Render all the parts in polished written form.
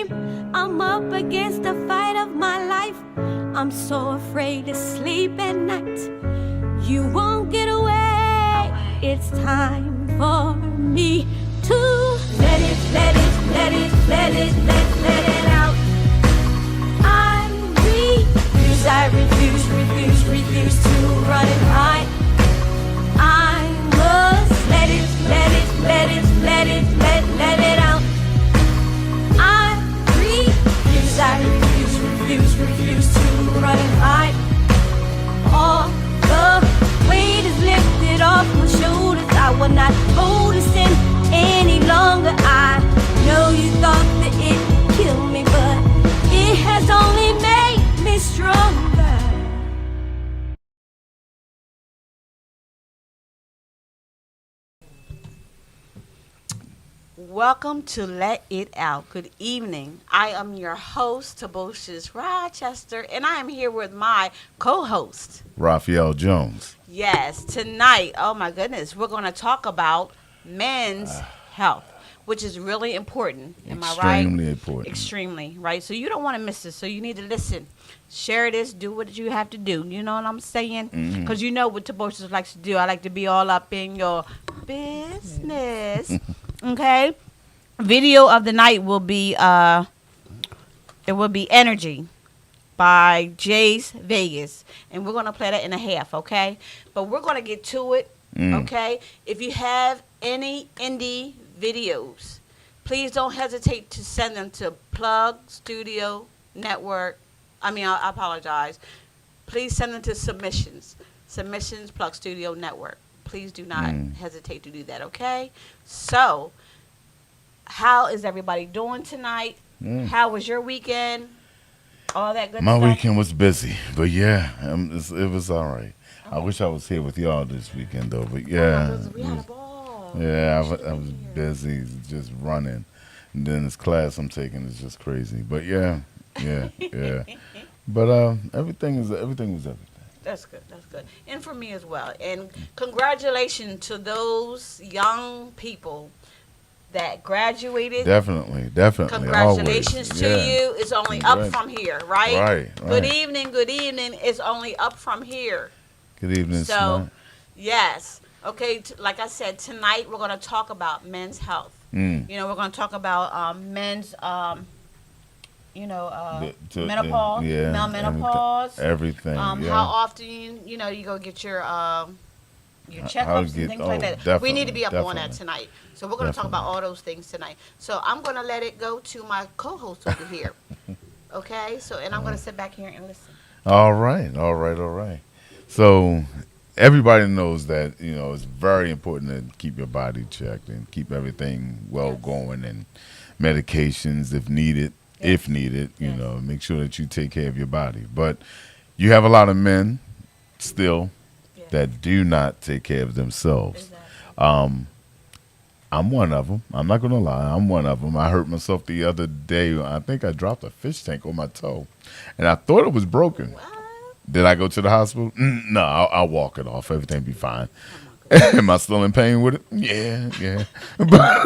dream. I'm up against the fight of my life. I'm so afraid to sleep at night. You won't get away. It's time for me to let it, let it, let it, let it, let it out. I refuse to run and hide. I must let it, let it, let it, let it, let it out. I refuse to run and hide. All the weight is lifted off my shoulders. I will not hold this in any longer. I know you thought that it would kill me, but it has only made me stronger. Welcome to Let It Out. Good evening. I am your host, Taboshius Rochester, and I am here with my co-host, Raphael Jones. Yes, tonight, oh my goodness, we're going to talk about men's health, which is really important. Am I right? Extremely important. Extremely, right? So you don't want to miss this, so you need to listen. Share this, do what you have to do. You know what I'm saying? Because you know what Taboshius likes to do. I like to be all up in your business. Okay? Video of the night will be Energy by Jace Vegas, and we're going to play that in a half, okay? But we're going to get to it, okay? If you have any indie videos, please don't hesitate to send them to Plug Studio Network. I apologize. Please send them to Submissions Plug Studio Network. Please do not hesitate to do that, okay? So, how is everybody doing tonight? How was your weekend? All that good My stuff? weekend was busy, but yeah, it was all right. I wish I was here with y'all this weekend, though, but yeah. We had a ball. Yeah, I was busy just running. And then this class I'm taking is just crazy. But yeah. But everything was everything. That's good. And for me as well. And congratulations to those young people that graduated. Definitely. Congratulations always. to you. It's only up from here, right? Right. Good evening. It's only up from here. Good evening, So, Smart. yes. Okay, like I said, tonight we're going to talk about men's health. You know, we're going to talk about men's, menopause, male menopause. Everything. How often, you go get your checkups and things like that. We need to be up on that tonight. So we're going to talk about all those things tonight. So I'm going to let it go to my co-host over here. Okay? So, and I'm going to sit back here and listen. All right. So everybody knows that, it's very important to keep your body checked and keep everything going, and medications if needed, make sure that you take care of your body. But you have a lot of men still that do not take care of themselves. Exactly. I'm one of them. I'm not going to lie. I'm one of them. I hurt myself the other day. I think I dropped a fish tank on my toe, and I thought it was broken. What? Did I go to the hospital? No, I'll walk it off. Everything be fine. Am I still in pain with it? Yeah. but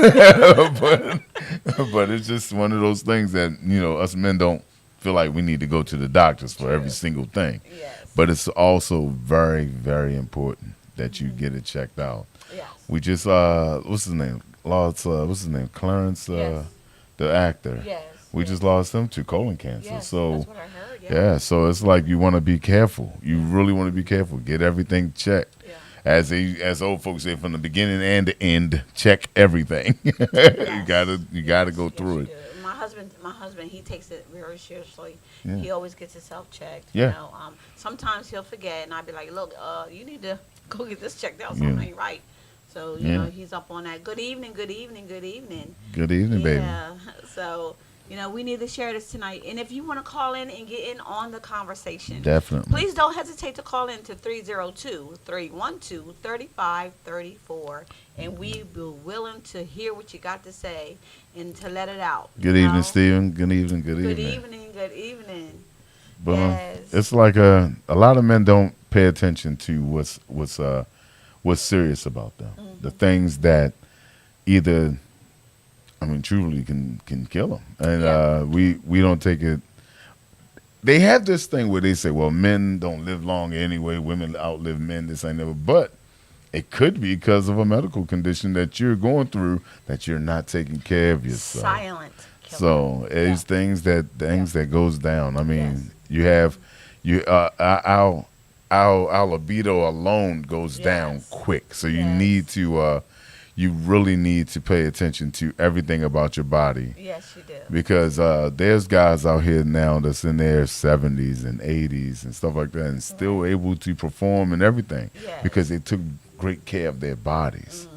it's just one of those things that, us men don't feel like we need to go to the doctors for every single thing. Yes. But it's also very, very important that you get it checked out. Yes. We just, what's his name? Clarence, the actor. Yes. We just lost him to colon cancer. Yes, So that's what I heard. yeah, so it's like you want to be careful. You really want to be careful. Get everything checked. Yeah. As old folks say, from the beginning and the end, check everything. Yes. You gotta go through it. My husband, he takes it very seriously. Yeah. He always gets himself checked. Yeah. Sometimes he'll forget, and I'll be like, "Look, you need to go get this checked out. Something ain't right." So you know, he's up on that. Good evening. Good evening, baby. Yeah. So. We need to share this tonight. And if you want to call in and get in on the conversation, Definitely. please don't hesitate to call in to 302-312-3534. And we will be willing to hear what you got to say and to let it out. Good evening, Stephen. Good evening. Good evening. But Yes. it's like a lot of men don't pay attention to what's serious about them. The things that either I mean, truly can kill them. And Yeah. we don't take it. They have this thing where they say, well, men don't live long anyway. Women outlive men. This ain't never. But it could be because of a medical condition that you're going through that you're not taking care of yourself. Silent killer. So it's things that goes down. I mean, Yes. you have our libido alone goes down Yes. quick. So you Yes. need to you really need to pay attention to everything about your body. Yes, you do. Because there's guys out here now that's in their 70s and 80s and stuff like that and still able to perform and everything Yes. because they took great care of their bodies.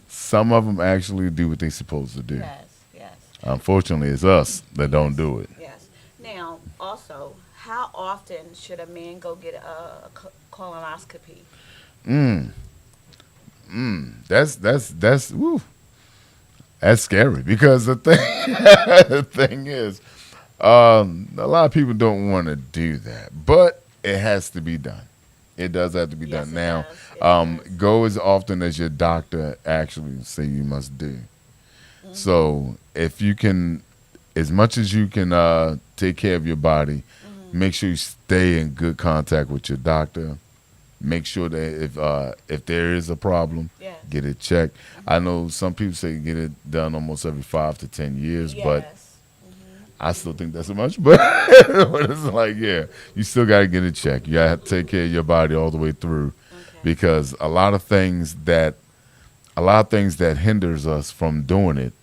Some of them actually do what they're supposed to do. Yes, yes, Unfortunately, it's us that don't do it. yes. Now, also, how often should a man go get a colonoscopy? That's woo. That's scary because the thing the thing is, a lot of people don't want to do that, but it has to be done. It does have to be Yes, done. it Now, does. It does. go as often as your doctor actually say you must do. Mm-hmm. So if you can, as much as you can take care of your body, Mm-hmm. make sure you stay in good contact with your doctor. Make sure that if there is a problem, Yes. get it checked. I know some people say get it done almost every 5 to 10 years, but Yes. I still think that's too much. But, but it's like, yeah, you still got to get it checked. You got to take care of your body all the way through, Okay. because a lot of things that hinders us from doing it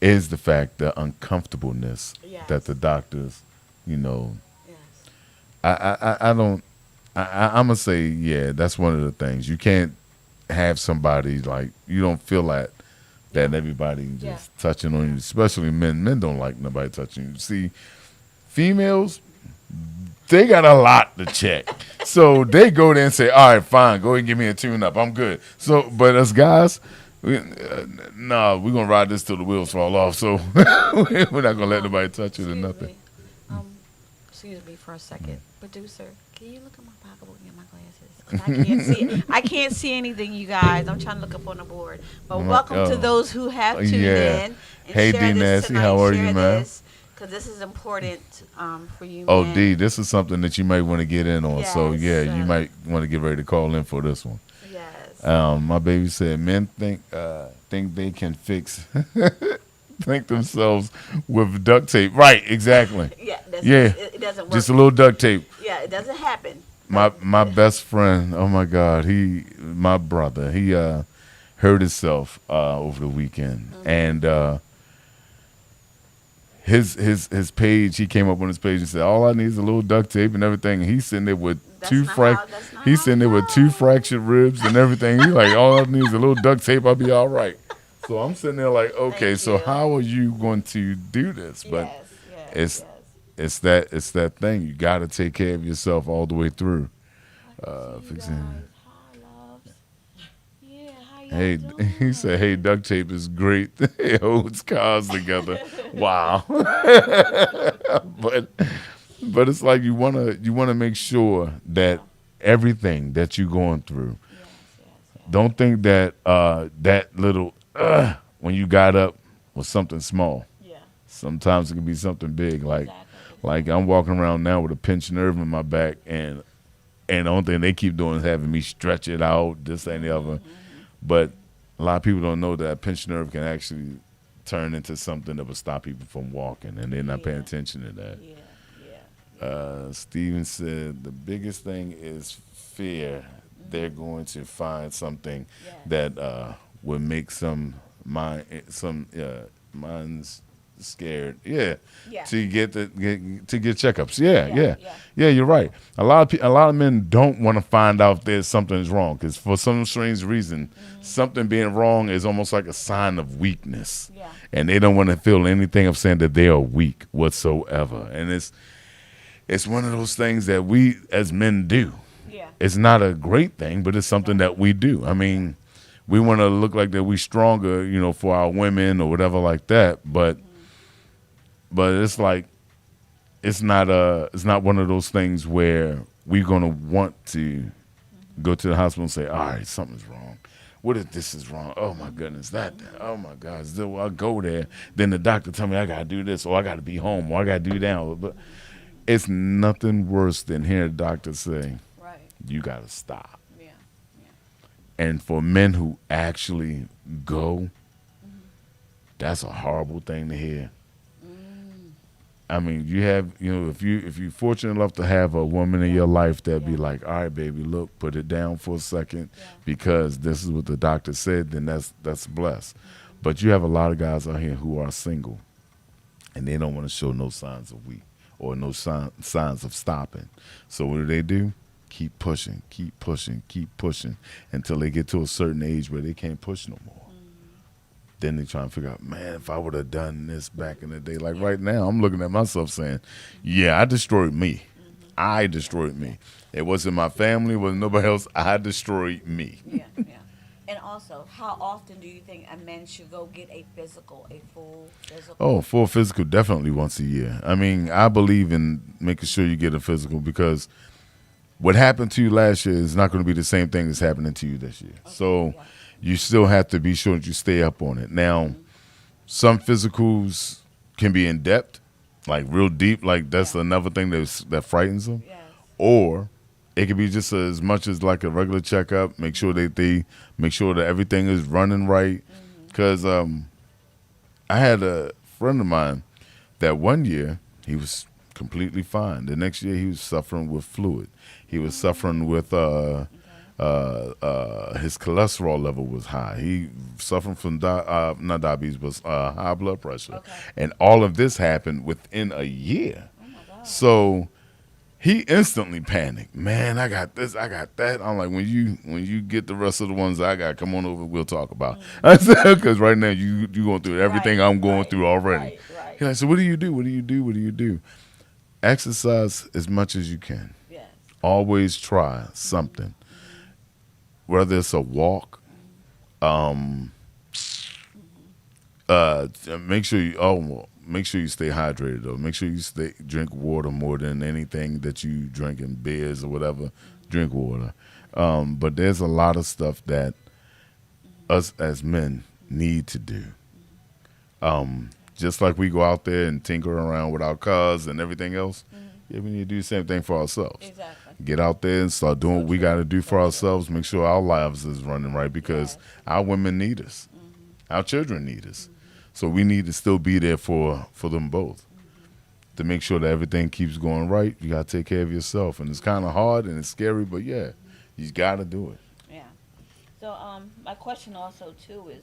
is the fact, the uncomfortableness Yes. that the doctors, you know, Yes. I'm gonna say, yeah, that's one of the things. You can't have somebody like you don't feel that everybody just Yeah. touching on you, especially men. Men don't like nobody touching you. See, females, they got a lot to check, so they go there and say, "All right, fine, go ahead and give me a tune-up. I'm good." So, but us guys, nah, we're gonna ride this till the wheels fall off. So we're not gonna let nobody touch it or Excuse nothing. me. Excuse me for a second. Producer, can you look at my pocketbook and get my glasses? 'Cause I can't see. I can't see anything, you guys. I'm trying to look up on the board. But welcome to those who have tuned Yeah. in. And Hey, share D. this Nasty, tonight. how are Share you, man? Because this is important for you. Oh, men. D, this is something that you might want to get in on. So Yes, yeah, you might want to get ready to call in for this one. Yes. My baby said men think they can fix think themselves with duct tape. Right, exactly. Yeah. Yeah. It doesn't work. Just a little duct tape. Yeah. It doesn't happen. My best friend, oh my God, my brother, he hurt himself over the weekend, and his page, he came up on his page and said, all I need is a little duct tape and everything. And he's sitting there with That's two not how- that's not he's how sitting it there with two goes. fractured ribs and everything. He's like, all I need is a little duct tape, I'll be all right. So I'm sitting there like, okay, Thank so you. how are you going to do this? But Yes. Yes. it's- yes. it's that thing. You got to take care of yourself all the way through. See you fixing- guys. Hi, loves. Yeah, how y'all Hey, doing? he said, "Hey, duct tape is great. It holds cars together." Wow. but it's like you wanna make sure that everything that you're going through. Yes, yes, Don't think that that little when you got up was something small. yeah. Sometimes it can be something big. Like Exactly. I'm walking around now with a pinched nerve in my back, and the only thing they keep doing is having me stretch it out, this and the other. But a lot of people don't know that a pinched nerve can actually turn into something that will stop people from walking, and they're not paying Yeah. attention to that. Yeah, yeah. Steven said the biggest thing is fear. They're going to find something Yes. that would make some minds scared. Yeah. Yeah. To get checkups. Yeah, Yeah, yeah, yeah. yeah. You're right. A lot of men don't want to find out if there's something is wrong, because for some strange reason, something being wrong is almost like a sign of weakness. Yeah. And they don't want to feel anything of saying that they are weak whatsoever. And it's one of those things that we as men do. Yeah. It's not a great thing, but it's something that we do. I mean, we want to look like that we stronger, for our women or whatever like that. But it's like it's not one of those things where we're gonna want to go to the hospital and say, all right, something's wrong. What if this is wrong? Oh my goodness, oh my gosh. So I go there, then the doctor tell me I gotta do this, or I gotta be home, or I gotta do that. But it's nothing worse than hearing a doctor say, Right. you gotta stop. Yeah. And for men who actually go, that's a horrible thing to hear. I mean, you have, if you're fortunate enough to have a woman in your life that be like, all right, baby, look, put it down for a second because this is what the doctor said, then that's blessed. But you have a lot of guys out here who are single, and they don't want to show no signs of weak or no signs of stopping. So what do? Keep pushing, keep pushing, keep pushing until they get to a certain age where they can't push no more. Then they try and figure out, man, if I would have done this back in the day. Like right now, I'm looking at myself saying, yeah, I destroyed me. I destroyed me. It wasn't my family, it wasn't nobody else. I destroyed me. Yeah. And also, how often do you think a man should go get a full physical? Oh, full physical, definitely once a year. I mean, I believe in making sure you get a physical because what happened to you last year is not going to be the same thing that's happening to you this year. So you still have to be sure that you stay up on it. Now, some physicals can be in depth, like real deep, like that's another thing that frightens them. Yes. Or it could be just as much as like a regular checkup, make sure that they make sure that everything is running right. Because I had a friend of mine that one year he was completely fine. The next year he was suffering with fluid. He was suffering with his cholesterol level was high. He suffered from not diabetes, but high blood pressure. Okay. And all of this happened within a year. Oh my God. So he instantly panicked. Man, I got this, I got that. I'm like, when you get the rest of the ones I got, come on over, we'll talk about. I said, because right now you going through everything I'm going through already. Right. He's like, so what do you do? What do you do? What do you do? Exercise as much as you can. Yes. Always try something. Whether it's a walk, make sure you stay hydrated though. Make sure you drink water more than anything that you drink in beers or whatever. Drink water. But there's a lot of stuff that us as men need to do. Just like we go out there and tinker around with our cars and everything else, we need to do the same thing for ourselves. Exactly. Get out there and start doing what we got to do for ourselves. Make sure our lives is running right because our women need us. Our children need us. So we need to still be there for them both. To make sure that everything keeps going right, you got to take care of yourself. And it's kind of hard and it's scary, but yeah, you got to do it. Yeah. So my question also too is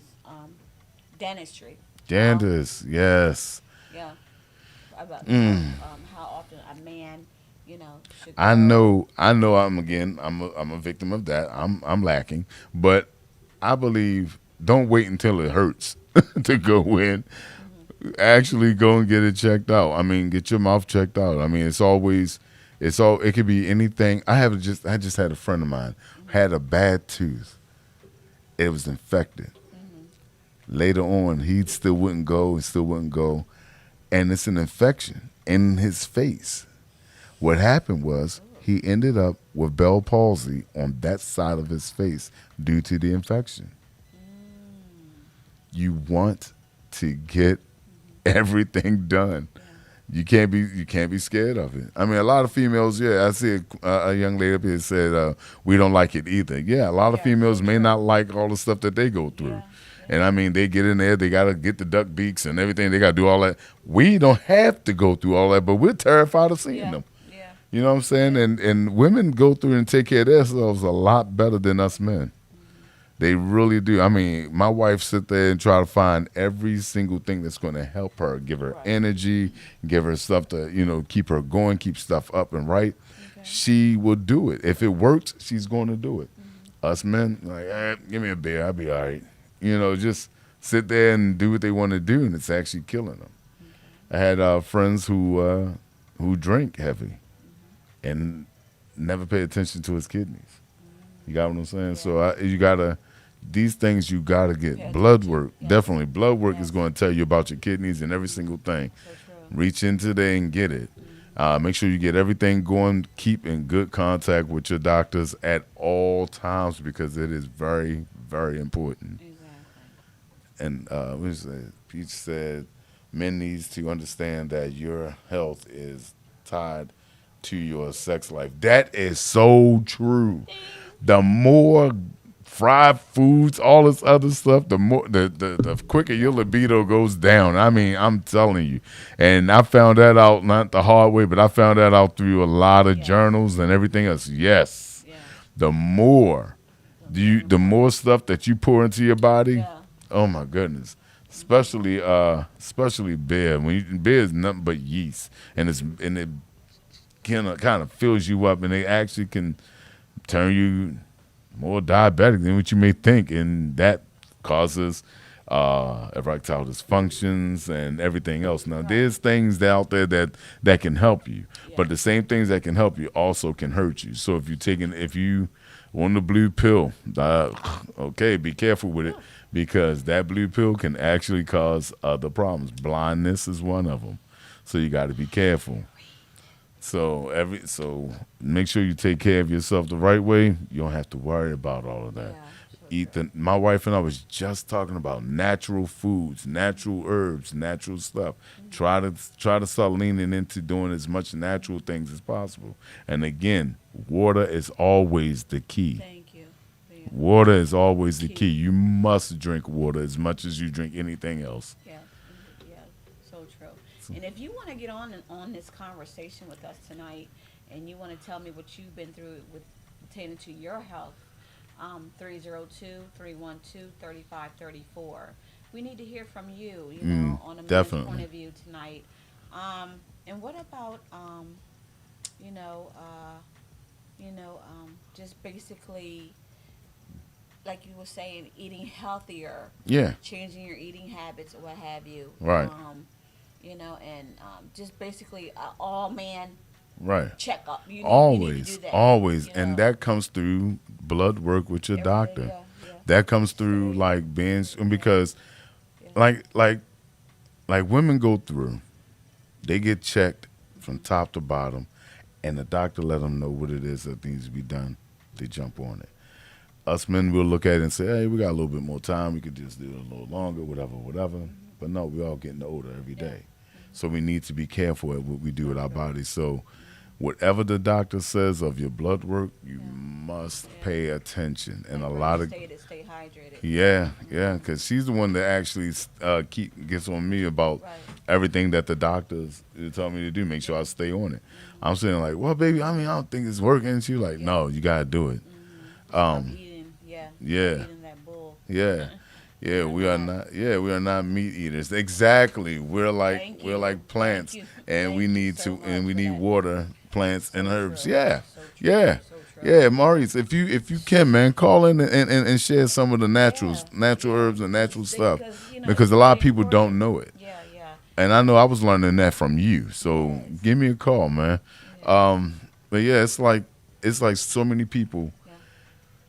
dentistry. Dentist, yes. Yeah. About how often a man, should I go. know I'm a victim of that. I'm lacking, but I believe don't wait until it hurts to go in. Actually go and get it checked out. I mean, get your mouth checked out. I mean, it could be anything. I just had a friend of mine had a bad tooth. It was infected. Later on, he still wouldn't go and it's an infection in his face. What happened was he ended up with Bell palsy on that side of his face due to the infection. You want to get everything done. You can't be scared of it. I mean, a lot of females, I see a young lady up here said, we don't like it either. Yeah, a lot of females may not like all the stuff that they go through. Yeah. And I mean, they get in there, they got to get the duck beaks and everything. They got to do all that. We don't have to go through all that, but we're terrified of seeing them. Yeah. You know what I'm saying? And women go through and take care of themselves a lot better than us men. They really do. I mean, my wife sit there and try to find every single thing that's going to help her, give her energy, give her stuff to, keep her going, keep stuff up and right. Okay. She will do it. If it works, she's going to do it. Us men, like, give me a beer, I'll be all right. Just sit there and do what they want to do, and it's actually killing them. Okay. I had friends who drink heavy and never pay attention to his kidneys. You got what I'm saying? Yeah. So these things you got to get. Blood work, definitely. Blood work is going to tell you about your kidneys and every single thing. So true. Reach into there and get it. Make sure you get everything going. Keep in good contact with your doctors at all times because it is very, very important. Exactly. And what is it? Peach said, men needs to understand that your health is tied to your sex life. That is so true. The more fried foods, all this other stuff, the more the quicker your libido goes down. I mean, I'm telling you. And I found that out not the hard way, but I found that out through a lot of journals and everything else. Yes. Yeah. The more the more stuff that you pour into your body, Yeah. oh my goodness. Especially beer. Beer is nothing but yeast, and it kind of fills you up, and it actually can turn you more diabetic than what you may think, and that causes erectile dysfunctions and everything else. Now, there's things out there that can help you, but the same things that can help you also can hurt you. So if you want the blue pill, okay, be careful with it, because that blue pill can actually cause other problems. Blindness is one of them, so you got to be careful. So make sure you take care of yourself the right way. You don't have to worry about all of that. My wife and I was just talking about natural foods, natural herbs, natural stuff. Try to start leaning into doing as much natural things as possible. And again, water is always the key. Thank you. Yeah. Water is always the key. You must drink water as much as you drink anything else. Yeah. Yeah. So true. And if you want to get on this conversation with us tonight, and you want to tell me what you've been through with pertaining to your health, 302-312-3534. We need to hear from you, on a man's point of view tonight. And what about, just basically, like you were saying, eating healthier. Yeah. Changing your eating habits or what have you. Right. Just basically all man Right. checkup. You Always, need to do that, always, and that comes through blood work with your doctor. Yeah. That comes through like being, because like women go through, they get checked from top to bottom, and the doctor let them know what it is that needs to be done. They jump on it. Us men will look at it and say, hey, we got a little bit more time. We could just do it a little longer, whatever. But no, we're all getting older every day. So we need to be careful at what we do with our bodies. So whatever the doctor says of your blood work, you must pay attention. And a lot of stay hydrated. yeah, because she's the one that actually gets on me about everything that the doctors tell me to do. Make sure I stay on it. I'm saying like, well, baby, I don't think it's working. And she's like, no, you gotta do it. Eating that bull. Yeah, we are not. Yeah, we are not meat eaters. Exactly. We're like plants, and we need we need water, plants, and herbs. Yeah. Maurice, if you can, man, call in and share some of the natural herbs and natural stuff, because a lot of people don't know it. Yeah. And I know I was learning that from you. So give me a call, man. But yeah, it's like so many people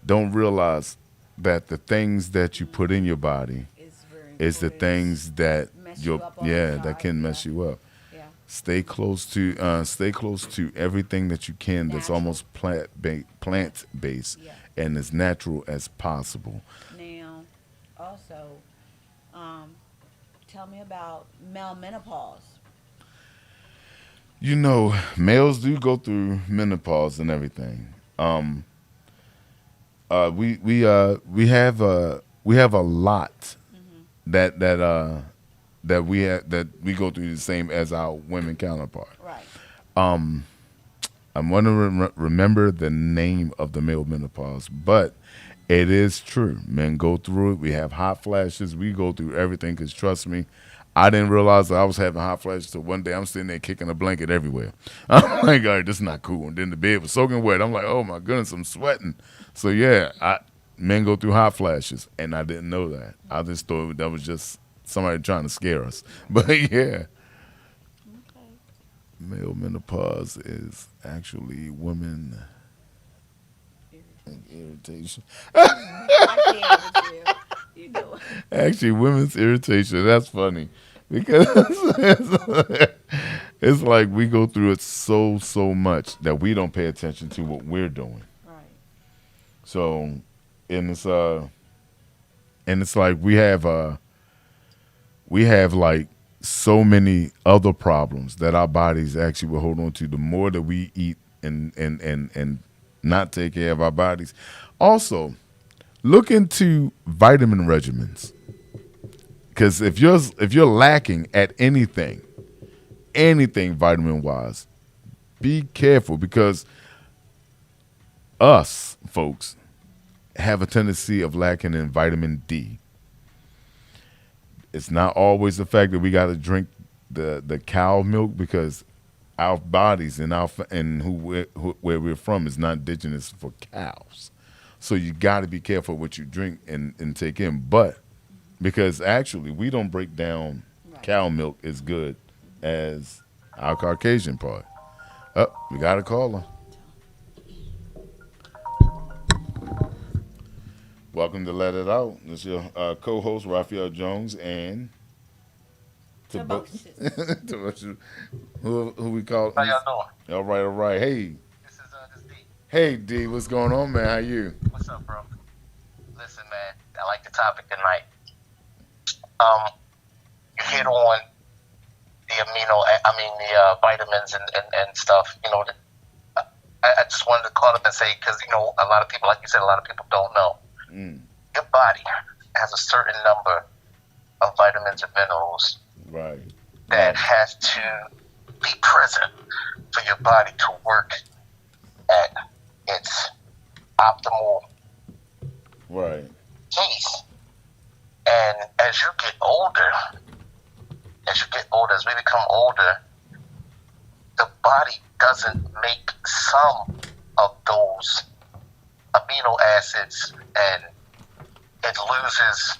don't realize that the things that you put in your body is the things that that can mess you up. Yeah. Stay close to everything that you can that's almost plant based and as natural as possible. Now, also, tell me about male menopause. Males do go through menopause and everything. We have a lot that we go through the same as our women counterpart. Right. I'm going to remember the name of the male menopause, but it is true. Men go through it. We have hot flashes. We go through everything, because trust me, I didn't realize that I was having hot flashes until one day I'm sitting there kicking a blanket everywhere. I'm like, all right, this is not cool. And then the bed was soaking wet. I'm like, oh my goodness, I'm sweating. So yeah, men go through hot flashes, and I didn't know that. I just thought that was just somebody trying to scare us. But yeah. Okay. Male menopause is actually women irritation. I can't with you. You know it. Actually, women's irritation. That's funny, because it's like we go through it so much that we don't pay attention to what we're doing. Right. So, and it's and it's like we have like so many other problems that our bodies actually will hold on to. The more that we eat and not take care of our bodies. Also, look into vitamin regimens, because if you're lacking at anything vitamin wise, be careful, because us folks have a tendency of lacking in vitamin D. It's not always the fact that we got to drink the cow milk, because our bodies and where we're from is not indigenous for cows. So you got to be careful what you drink and take in. But because actually we don't break down cow milk as good as our Caucasian part. Oh, we got a caller. Welcome to Let It Out. This is your co-host, Raphael Jones, and Taboshes. who we call? How y'all doing? All right. Hey, This D. hey, D, what's going on, man? How you? What's up, bro? Listen, man, I like the topic tonight. You hit on the vitamins and stuff. You know, I just wanted to call up and say, because you know, a lot of people, like you said, a lot of people don't know. Your body has a certain number of vitamins and minerals Right. that has to be present for your body to work at its optimal Right. case. And as you get older, as we become older, the body doesn't make some of those amino acids, and it loses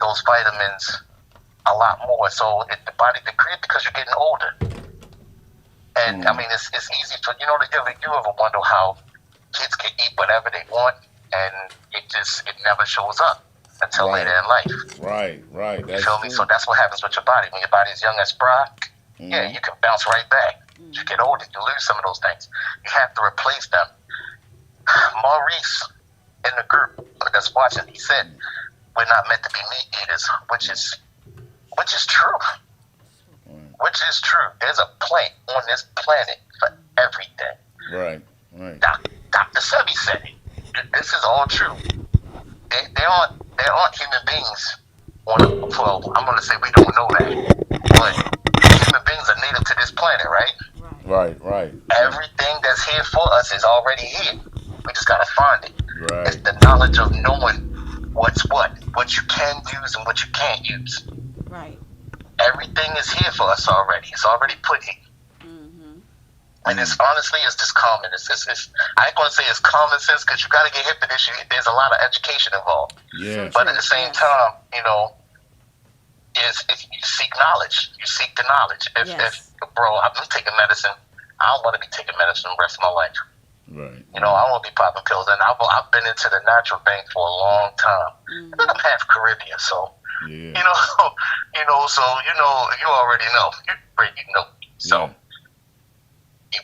those vitamins a lot more. So the body degrades because you're getting older. And I mean, it's easy for you ever wonder how kids can eat whatever they want, and it never shows up until Right. later in life. Right. You That's feel me? true. So that's what happens with your body. When your body is young and spry, yeah, you can bounce right back. As you get older, you lose some of those things. You have to replace them. Maurice in the group that's watching, he said we're not meant to be meat eaters, which is true. Which is true. There's a plant on this planet for everything. Right. Dr. Sebi said it. This is all true. There aren't human beings well, I'm going to say we don't know that, but human beings are native to this planet, right? Right. Everything that's here for us is already here. We just got to find it. Right. It's the knowledge of knowing what's what you can use and what you can't use. Right. Everything is here for us already. It's already put here. And it's just common. It's I ain't gonna say it's common sense, because you gotta get hip to this shit. There's a lot of education involved. Yeah. But at the same time, you know, if you seek knowledge, you seek the knowledge. If bro, I've been taking medicine. I don't want to be taking medicine the rest of my life. Right. You know, I don't want to be popping pills. And I've been into the natural bank for a long time. And then I'm half Caribbean, so Yeah. you already know. You know. So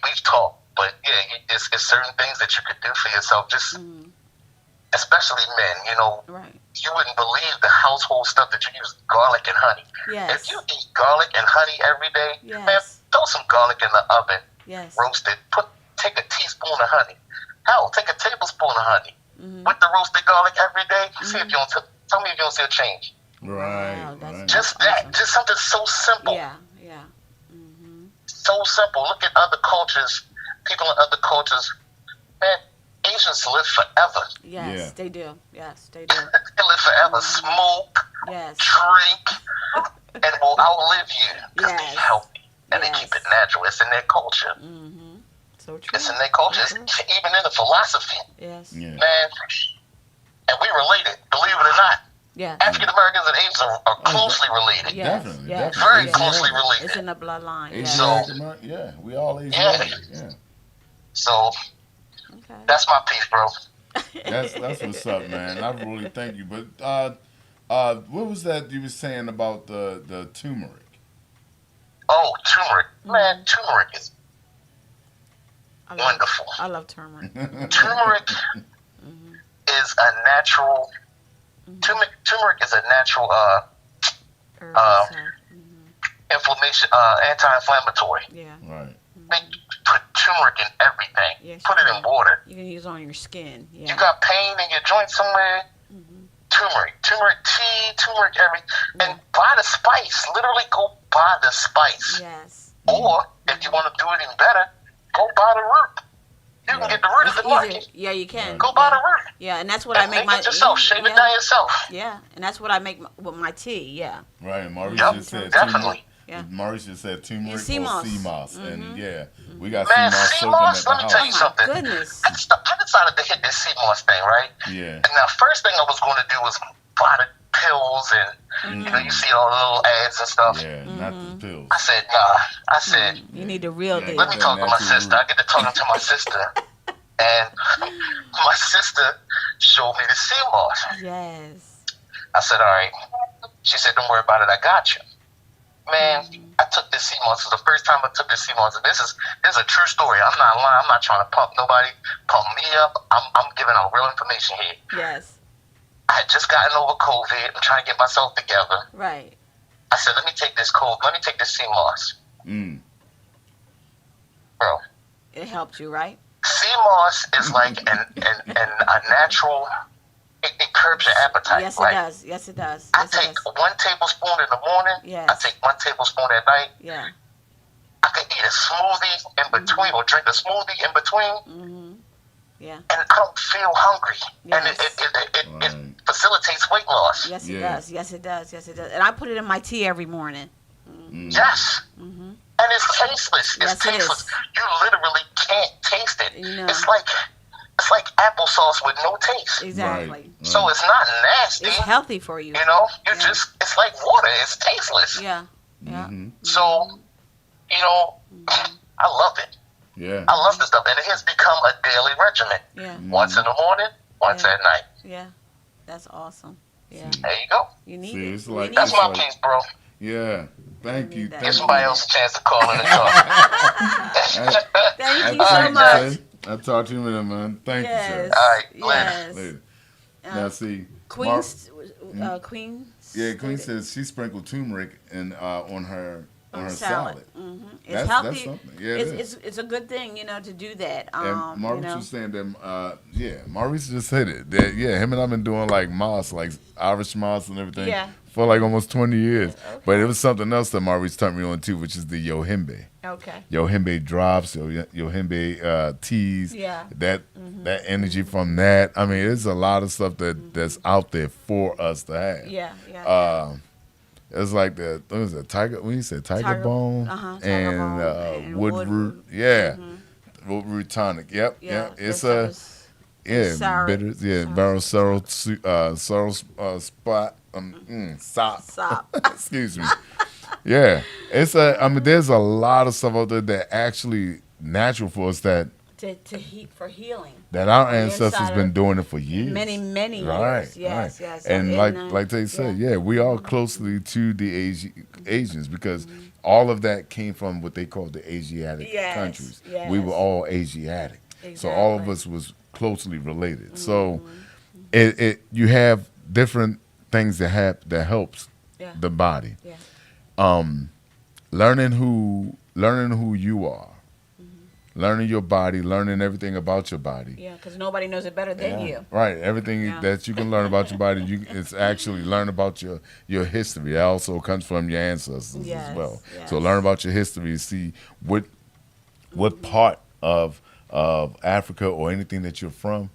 we've talked, but yeah, it's certain things that you could do for yourself. Just especially men. You know, Right. you wouldn't believe the household stuff that you use: garlic and honey. Yes. If you eat garlic and honey every day, Yes. man, throw some garlic in the oven, Yes. roast it. Take a teaspoon of honey. Hell, take a tablespoon of honey with the roasted garlic every day. See if you don't. Tell me if you don't see a change. Right. Wow, that's Right. Just awesome. that. Just something so simple. Yeah. So simple. Look at other cultures. People in other cultures. Man, Asians live forever. Yes, Yeah. they do. Yes, they do. They live forever. Smoke, Yes. drink, and will outlive you because Yes. they healthy and they Yes. keep it natural. It's in their culture. So true. It's in their culture. So It's true. even in the philosophy, Yes. Yeah. man. And we related, believe it or not. Yes. African Americans and Asians are closely related. Yes. Definitely, Yes. definitely. Very yes. closely related. It's in the bloodline. Asian Yes. So- American, yeah, we all Asian. Yeah. Yeah. So Okay. that's my piece, bro. That's what's up, man. I really thank you. But what was that you were saying about the turmeric? Oh, turmeric. Man, turmeric is I love, wonderful. I love turmeric. Turmeric is a natural Turmeric is a natural Herb Uh, itself. inflammation, anti-inflammatory. Yeah. Right. They put turmeric in everything. Yes, Put it you in can. water. You can use it on your skin. Yeah. You got pain in your joint somewhere. Turmeric tea, turmeric and buy the spice. Literally, go buy the spice. Yes. Or if you want to do it even better, go buy the root. You can get the root at the Easier. market. Yeah, you can. Go buy the root. Yeah, and that's what I And make make my. it yourself. Shave it down yourself. Yeah, and that's what I make with my tea. Yeah. Right. Maurice Yep, just said definitely. Yeah. Maurice just said turmeric or sea moss. sea moss, and yeah, we got Man, sea moss sea soaking moss, at the let me tell house. you something. Goodness. I decided to hit this sea moss thing, right? Yeah. And now, first thing I was going to do was buy the pills, and you know, you see all the little ads and stuff. Yeah, not the pills. I said, nah. I said, You need the real Yeah, deal. let me that talk to my natural sister. root. I get to talking to my sister, and my sister showed me the sea moss. Yes. I said, all right. She said, don't worry about it. I got you. Man, I took this sea moss. It was the first time I took this sea moss. And this is a true story. I'm not lying. I'm not trying to pump nobody, pump me up. I'm giving out real information here. Yes. I had just gotten over COVID. I'm trying to get myself together. Right. I said, let me take this sea moss. Bro, It helped you, right? sea moss is like a natural, it curbs your appetite. Yes, right? it does. Yes, it does. I Yes, it take does. 1 tablespoon in the morning. Yes. I take 1 tablespoon at night. Yeah. I can eat a smoothie in between or drink a smoothie in between, Yeah. and I don't feel hungry. And Yes. it Right. facilitates weight loss. Yes, it Yeah. does. Yes, it does. Yes, it does. And I put it in my tea every morning. Yes. And it's tasteless. It's Yes, it tasteless. is. You literally can't taste it. You know. It's like applesauce with no taste. Exactly. Right. So it's not nasty. It's healthy for you. You know, Yeah. it's like water. It's tasteless. Yeah. Yeah. So, you know, I love it. Yeah. I love this stuff. And it has become a daily regimen. Yeah. Once in the morning, once Yeah. at night. Yeah. That's awesome. Yeah. There you go. You need See, it. it's We like- need That's it. my like- piece, bro. Yeah. Thank you. Give Thank Give you. somebody else a chance to call in and talk. Thank you All so right, much. man. I'll talk to you in a minute, man. Thank you, Yes. sir. All right, Yes. Later. Now, see, Queen. Queen. yeah, Queen says she sprinkled turmeric on her salad. It's That's healthy. something. Yeah, it is. It's a good thing, you know, to do that. And Maurice you know. was saying that, Maurice just said it. That, him and I've been doing like moss, like Irish moss and everything for like almost 20 years. Okay. But it was something else that Maurice turned me on to, which is the yohimbe. Okay. Yohimbe drops, yohimbe teas. Yeah. That energy from that. I mean, there's a lot of stuff that's out there for us to have. Yeah. Yeah. It's like what was it, tiger? When you said tiger Tiger- bone, tiger and, bone and wood wood root, root. yeah, wood root tonic. Yep, Yeah. It's that was- sour- bitters, sorrel spot, sop. Stop. Excuse me. Yeah, I mean, there's a lot of stuff out there that actually natural for us that to heat for healing. our ancestors inside been of doing it for years. Many Right, years. Yes. right. Yes. And like they said, we are closely to the Asians because all of that came from what they call the Asiatic Yes, countries. yes. We were all Asiatic, so all of Exactly. us was closely related. So you have different things that helps Yeah. the body. Yeah. Learning who you are, learning your body, learning everything about your body. Yeah. Because nobody knows it better than you. Right. Everything Yeah. that you can learn about your body, it's actually learn about your history. That also comes from your ancestors Yes, as well. yes. So learn about your history, see what part of Africa or anything that you're from,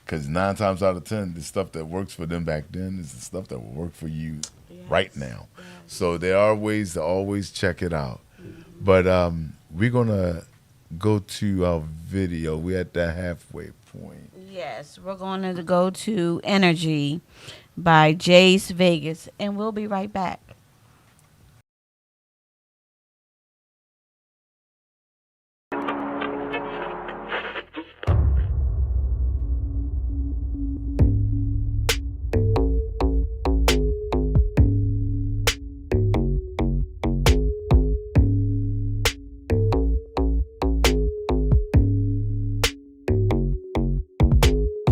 because 9 times out of 10, the stuff that works for them back then is the stuff that will work for you right now. Yes. So there are ways to always check it out. But we're gonna go to our video. We're at the halfway point. Yes, we're going to go to Energy by Jace Vegas, and we'll be right back.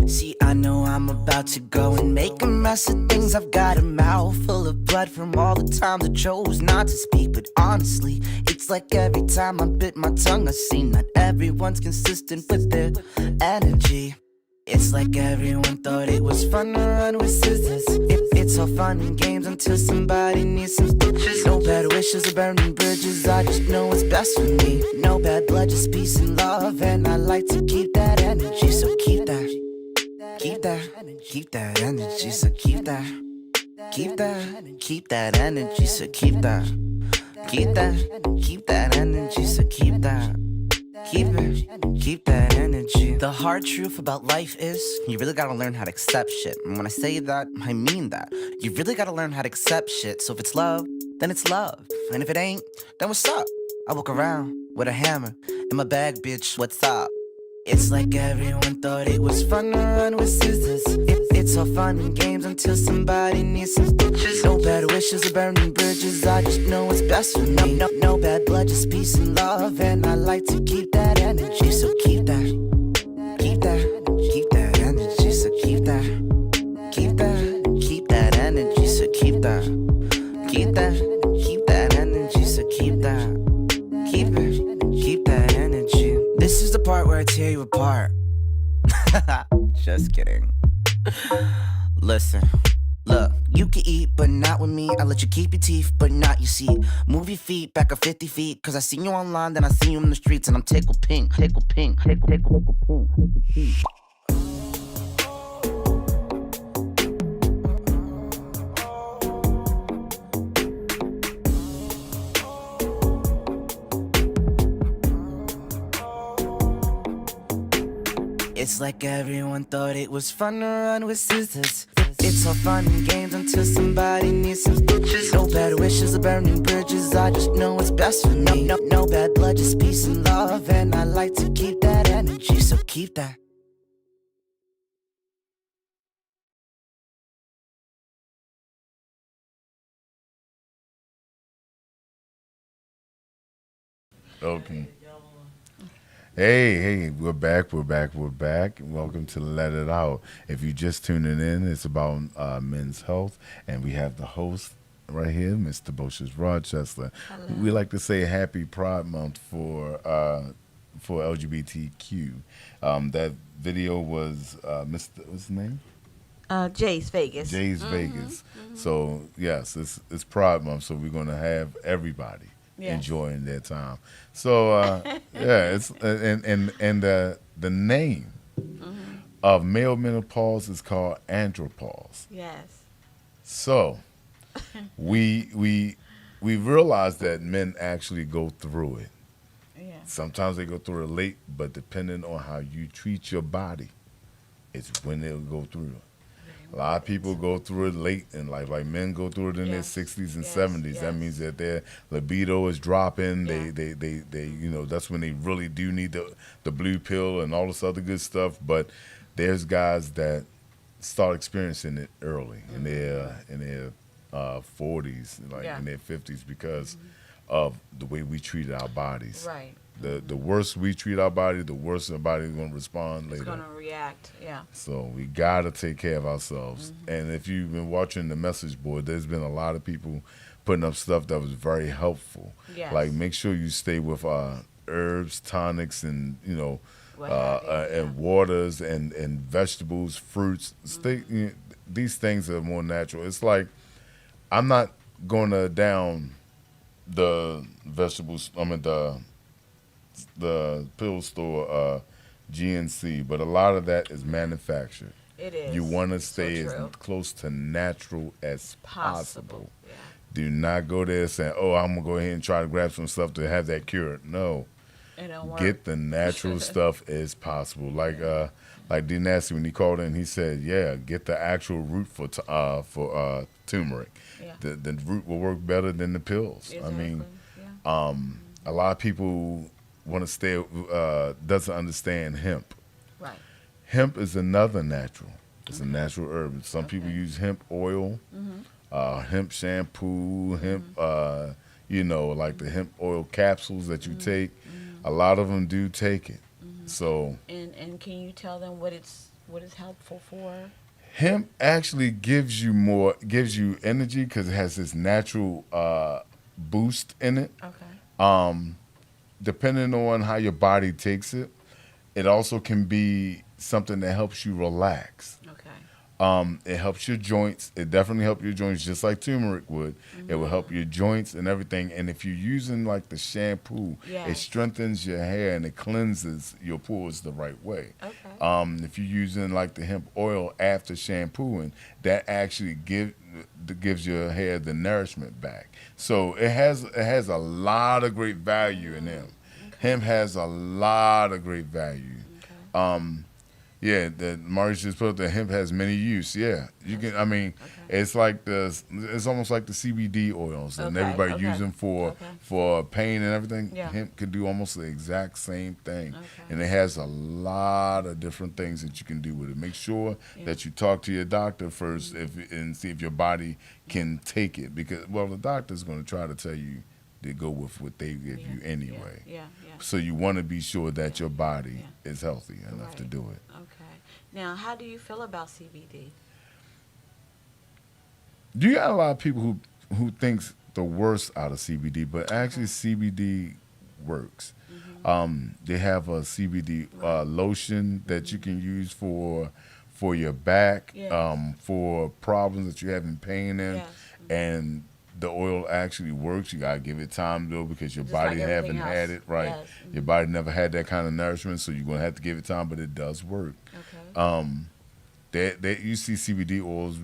See, I know I'm about to go and make a said things, I've got a mouth full of blood from all the times I chose not to speak. But honestly, it's like every time I bit my tongue, I see not everyone's consistent with their energy. It's like everyone thought it was fun to run with scissors. It's all fun and games until somebody needs some stitches. No bad wishes or burning bridges, I just know what's best for me. No bad blood, just peace and love, and I like to keep that energy. So keep that, keep that, keep that energy. So keep that, keep that, keep that energy. So keep that, keep that, keep that energy. So keep that. Keep it, keep that energy. The hard truth about life is you really gotta learn how to accept shit. And when I say that, I mean that. You really gotta learn how to accept shit. So if it's love, then it's love. And if it ain't, then what's up? I walk around with a hammer in my bag, bitch, what's up? It's like everyone thought it was fun to run with scissors. It's all fun and games until somebody needs some stitches. No bad wishes or burning bridges, I just know what's best for me. No bad blood, just peace and love, and I like to keep that energy. So keep that, keep that, keep that energy. So keep that, keep that, keep that energy. So keep that, keep that, keep that energy. So keep that, keep it, keep that energy. This is the part where I tear you apart. Just kidding. Listen, look, you can eat, but not with me. I let you keep your teeth, but not your seat. Move your feet back a 50 feet, cause I seen you online, then I seen you in the streets, and I'm tickled pink, tickled pink, tickled pink, tickled pink. It's like everyone thought it was fun to run with scissors. It's all fun and games until somebody needs some stitches. No bad wishes or burning bridges, I just know what's best for me. No bad blood, just peace and love, and I like to keep that energy. So keep that. Okay. Hey, we're back. Welcome to Let It Out. If you're just tuning in, it's about men's health, and we have the host right here, Mr. Bocious Rochester. Hello. We like to say Happy Pride Month for LGBTQ. That video was Mr. What's his name? Jay's Vegas. Jay's Vegas. So yes, it's Pride Month, so we're gonna have everybody enjoying their time. So yeah, it's and the name of male menopause is called andropause. Yes. So we realize that men actually go through it. Yeah. Sometimes they go through it late, but depending on how you treat your body, it's when they'll go through it. A lot of people go through it late in life, like men go through it in their 60s and 70s. That means that their libido is dropping. Yeah. They you know, that's when they really do need the blue pill and all this other good stuff. But there's guys that start experiencing it early in their 40s, like in their 50s, because of the way we treated our bodies. Right. The worse we treat our body, the worse our body is going to respond later. It's going to react, So we got to take care of ourselves. And if you've been watching the message board, there's been a lot of people putting up stuff that was very helpful. Yes. Like make sure you stay with herbs, tonics, and and waters and vegetables, fruits. These things are more natural. It's like I'm not going to down the vegetables. I mean the pill store GNC, but a lot of that is manufactured. It is. You want to stay So as true. close to natural as possible. Yeah. Do not go there saying, "Oh, I'm gonna go ahead and try to grab some stuff to have that cured." No, It don't work. get the natural stuff as possible. Like D Nasty when he called in, he said, "Yeah, get the actual root for turmeric. Yeah. The root will work better than the pills." I mean, a lot of people want to stay doesn't understand hemp. Right. Hemp is another natural. It's a natural herb. Some people use hemp oil, hemp shampoo, hemp, like the hemp oil capsules that you take. A lot of them do take it. So And can you tell them what it's helpful for? Hemp actually gives you energy because it has this natural boost in it. Okay. Depending on how your body takes it, it also can be something that helps you relax. Okay. It helps your joints. It definitely helps your joints, just like turmeric would. It will help your joints and everything. And if you're using like the shampoo, it Yes. strengthens your hair and it cleanses your pores the right way. Okay. If you're using like the hemp oil after shampooing, that actually gives your hair the nourishment back. So it has a lot of great value in hemp. Hemp has a lot of great value. Yeah, the Maurice just put up that hemp has many use. Yeah, you can. I mean, it's like it's almost like the CBD oils and Okay, everybody okay, using for pain and everything. Yeah. Hemp can do almost the exact same thing, Okay. and it has a lot of different things that you can do with it. Make sure that you talk to your doctor first, and see if your body can take it, because the doctor's going to try to tell you to go with what they give you anyway. Yeah. So you want to be sure that your body is healthy enough to Right. do it. Okay. Now, how do you feel about CBD? You got a lot of people who thinks the worst out of CBD, but actually CBD works. They have a CBD lotion that you can use for your back, Yes. for problems that you're having pain in, Yes. and the oil actually works. You gotta give it time though, because your Just body like haven't everything had else. it right. Yes. Your body never had that kind of nourishment, so you're gonna have to give it time. But it does work. Okay. You see CBD oils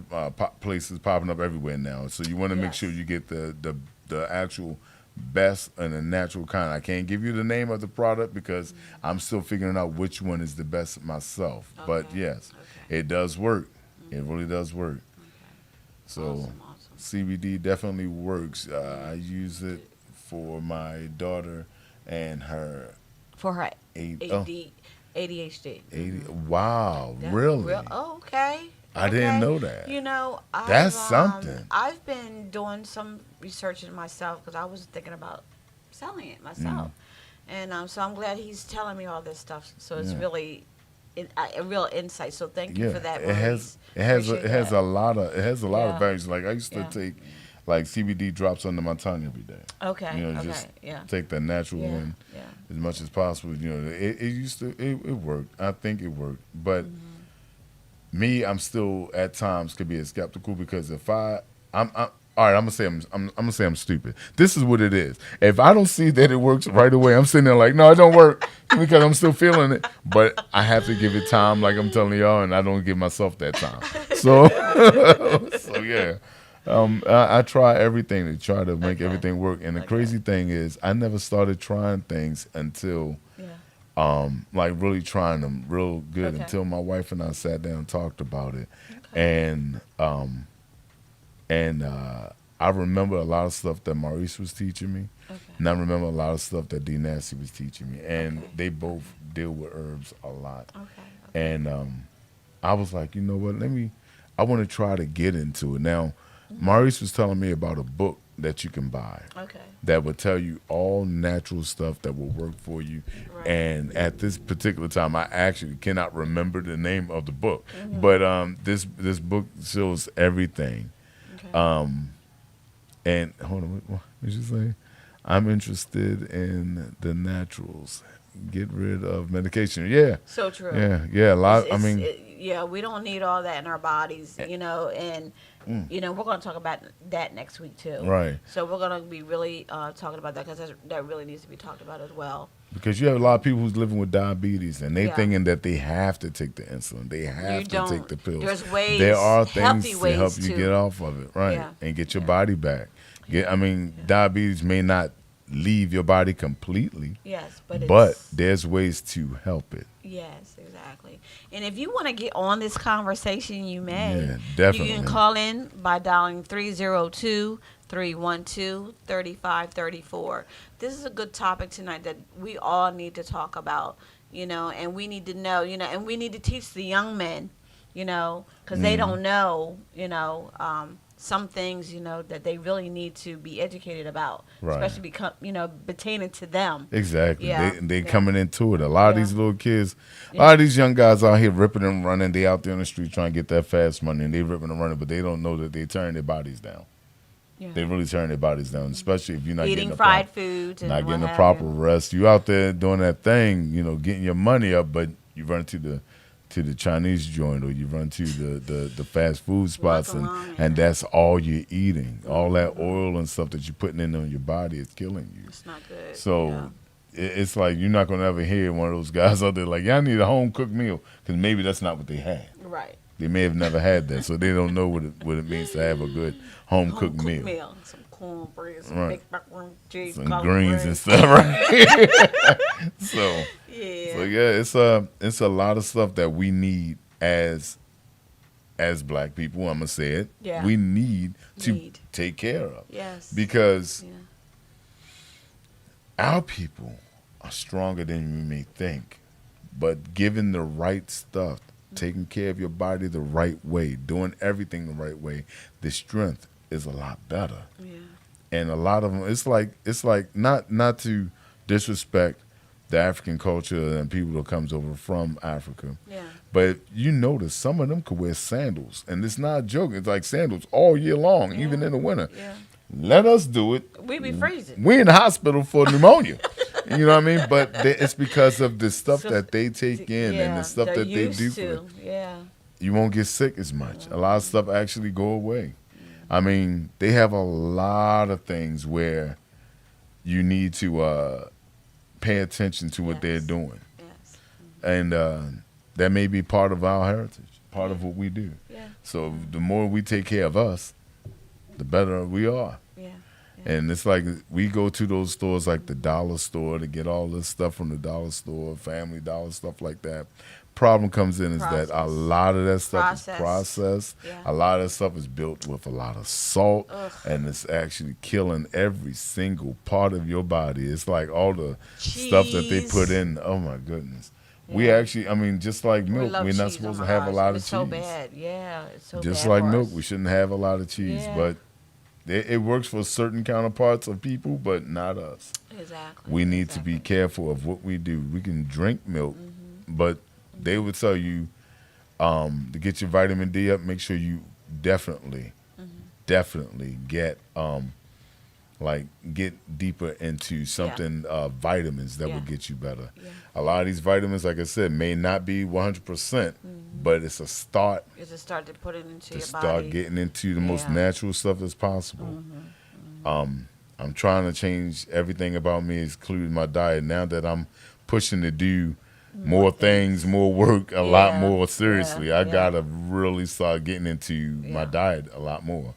places popping up everywhere now. So you want to make Yes. sure you get the actual best and the natural kind. I can't give you the name of the product because I'm still figuring out which one is the best myself. But Okay. yes, Okay. it does work. It really does work. So Awesome. CBD definitely works. I use it for my daughter and her For her ADHD. ADHD. Wow, That- really? Oh, okay. I didn't Okay. know that. You know, That's something. I've been doing some research in myself because I was thinking about selling it myself, and so I'm glad he's telling me all this stuff. So it's Yeah. really a real insight. So thank you Yeah, for that. it has Appreciate a that. lot of Yeah. values. Like I used to Yeah. take like CBD drops under my tongue every day. Okay. You know, okay. just Yeah. take the natural Yeah. one Yeah. as much as possible. You know, it worked. I think it worked, but me, I'm still at times could be skeptical because if I'm all right, I'm gonna say I'm stupid. This is what it is. If I don't see that it works right away, I'm sitting there like, no, it don't work because I'm still feeling it. But I have to give it time, like I'm telling y'all, and I don't give myself that time. So, so yeah, I try everything to try to make everything work. And the crazy thing is, I never started trying things until, Yeah. like really trying them real good Okay. until my wife and I sat down and talked about it, and I remember a lot of stuff that Maurice was teaching me, Okay. and I remember a lot of stuff that D. Nasty was teaching me, and they both deal with herbs a lot. Okay. And I was like, you know what? I want to try to get into it. Now, Maurice was telling me about a book that you can buy Okay. that will tell you all natural stuff that will work for you. Right. And at this particular time, I actually cannot remember the name of the book, but this book shows everything. Okay. And hold on, what did you say? I'm interested in the naturals. Get rid of medication. Yeah, So true. yeah. A lot. I It's- mean, yeah, we don't need all that in our bodies, Eh. you know, and you know, we're going to talk about that next week too. Right. So we're going to be really talking about that because that really needs to be talked about as well. because you have a lot of people who's living with diabetes, and they Yeah. thinking that they have to take the insulin, they have You to take don't. the pills. There's ways, There are things healthy to ways help you to- get off of it, right, Yeah. and get your body back. Diabetes may not leave your body completely, Yes, but but it's, there's ways to help it. yes, exactly. And if you want to get on this conversation, you may. Yeah, definitely. You can call in by dialing 302-312-3534. This is a good topic tonight that we all need to talk about, you know, and we need to know, you know, and we need to teach the young men, you know, because they don't know, you know, some things, that they really need to be educated about, Right. especially become, pertaining to them. Exactly. Yeah. They Yeah. coming into it. A lot of Yeah. these little kids, a lot of these young guys out here ripping and running. They out there on the street trying to get that fast money, and they ripping and running, but they don't know that they turn their bodies down. Yeah. They really turn their bodies down, especially if you're not Eating getting the fried proper, foods and not getting what the have proper you. rest. You out there doing that thing, getting your money up, but you run to the Chinese joint, or you run to the fast food spots, and along, and yeah. that's all you're eating. All that oil and stuff that you're putting in on your body is killing you. It's not good. So Yeah. it's like you're not gonna ever hear one of those guys out there like, "Yeah, I need a home cooked meal," because maybe that's not what they had. Right. They may have never had that, so they don't know what it means to have a good home cooked Home-cooked meal. Some cornbread, some Right. baked macaroni, cheese, Some collard greens greens. and stuff, right? so Yeah. yeah, it's a lot of stuff that we need as black people. I'm gonna say it. Yeah. We need to Need. take care of, Yes. because Yeah. our people are stronger than you may think. But given the right stuff, taking care of your body the right way, doing everything the right way, the strength is a lot better. Yeah. And a lot of them, it's like not to disrespect the African culture and people that comes over from Africa, Yeah. but you notice some of them could wear sandals, and it's not a joke. It's like sandals all year long, even in the winter. Yeah. Let us do it. We be freezing. We in the hospital for pneummonia. You know what I mean? But it's because of the stuff So- that they take in and the stuff they're that they used do. to. Yeah. You won't get sick as much. A lot of stuff actually go away. I mean, they have a lot of things where you need to pay attention to what Yes. they're doing. Yes. And that may be part of our heritage, part of what we do. Yeah. So the more we take care of us, the better we are. Yeah. And it's like we go to those stores like the dollar store to get all this stuff from the dollar store, Family Dollar, stuff like that. Problem comes in is that a Processed. lot of that stuff is Processed. processed. Yeah. A lot of that stuff is built with a lot of salt, Ugh. and it's actually killing every single part of your body. It's like all the stuff that they Cheese. put in. Oh my goodness. We Yeah. actually, I mean, just like We milk, love we're not cheese. supposed Oh to my have a gosh, lot of it's cheese. so bad. Yeah. It's so Just bad like for milk, us. we shouldn't have a lot of cheese, Yeah. but it works for certain counterparts of people, but not us. Exactly. We need to be Exactly. careful of what we do. We can drink milk, Mm-hmm. but they would tell you to get your vitamin D up, make sure you definitely get get deeper into something vitamins that Yeah. will get you better. Yeah. A lot of these vitamins, like I said, may not be 100%, but it's a start Is to start to put it into to your start body. getting into the most Yeah. natural stuff as possible. I'm trying to change everything about me, including my diet. Now that I'm pushing to do more things, more work, a lot Yeah. more seriously, Yeah. I Yeah. gotta really start getting into my Yeah. diet a lot more.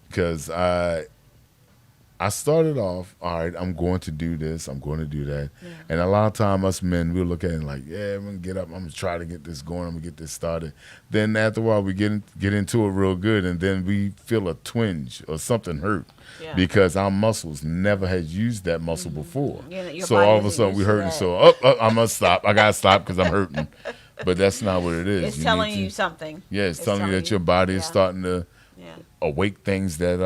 Because I started off, all right, I'm going to do this, I'm going to do that. Yeah. And a lot of time us men, we'll look at it like, yeah, I'm going to get up, I'm going to try to get this going, I'm going to get this started. Then after a while, we get into it real good, and then we feel a twinge or something hurt Yeah. because our muscles never had used that muscle before. Yeah, your So body all of a isn't sudden, we used to hurting, that. so I'm going to stop. I got to stop because I'm hurting. But that's not what it is. It's You telling need to- you something. Yeah, it's telling you that your body is yeah. starting to Yeah. awake things that